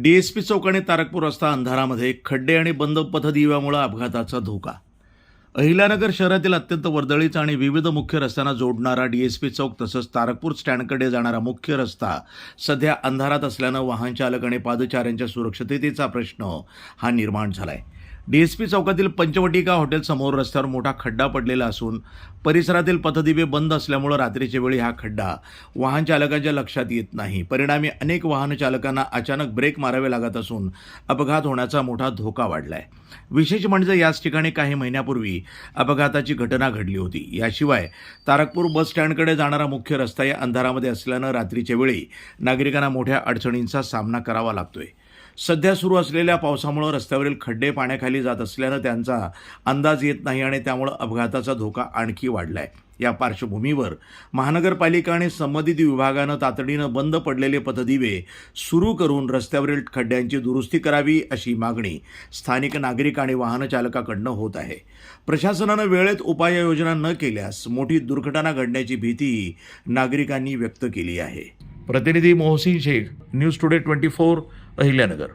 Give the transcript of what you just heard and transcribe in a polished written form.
DSP चौक आणि तारकपूर रस्ता अंधारामध्ये खड्डे आणि बंद पथदिव्यामुळे अपघाताचा धोका. अहिल्यानगर शहरातील अत्यंत वर्दळीचा आणि विविध मुख्य रस्त्यांना जोडणारा DSP चौक तसंच तारकपूर स्टँडकडे जाणारा मुख्य रस्ता सध्या अंधारात असल्यानं वाहन चालक आणि पादचाऱ्यांच्या सुरक्षिततेचा प्रश्न हा निर्माण झालाय. DSP चौकातील पंचवटिका हॉटेलसमोर रस्त्यावर मोठा खड्डा पडलेला असून परिसरातील पथदिवे बंद असल्यामुळे रात्रीच्या वेळी हा खड्डा वाहन चालकांच्या लक्षात येत नाही. परिणामी अनेक वाहन चालकांना अचानक ब्रेक मारावे लागत असून अपघात होण्याचा मोठा धोका वाढलाय. विशेष म्हणजे याच ठिकाणी काही महिन्यापूर्वी अपघाताची घटना घडली होती. याशिवाय तारकपूर बस स्टँडकडे जाणारा मुख्य रस्ता या अंधारामध्ये असल्यानं रात्रीच्या वेळी नागरिकांना मोठ्या अडचणींचा सामना करावा लागतोय. सध्या सुरू असलेल्या पावसामुळे रस्त्यावरील खड्डे पाण्याखाली जात असल्यानं त्यांचा अंदाज येत नाही आणि त्यामुळे अपघाताचा धोका आणखी वाढलाय. या पार्श्वभूमीवर महानगरपालिका आणि संबंधित विभागानं तातडीनं बंद पडलेले पथदिवे सुरू करून रस्त्यावरील खड्ड्यांची दुरुस्ती करावी अशी मागणी स्थानिक नागरिक आणि वाहन चालकाकडनं होत आहे. प्रशासनानं वेळेत उपाययोजना न केल्यास मोठी दुर्घटना घडण्याची भीतीही नागरिकांनी व्यक्त केली आहे. प्रतिनिधी मोहसिन शेख, न्यूज टुडे 24, अहिल्यानगर.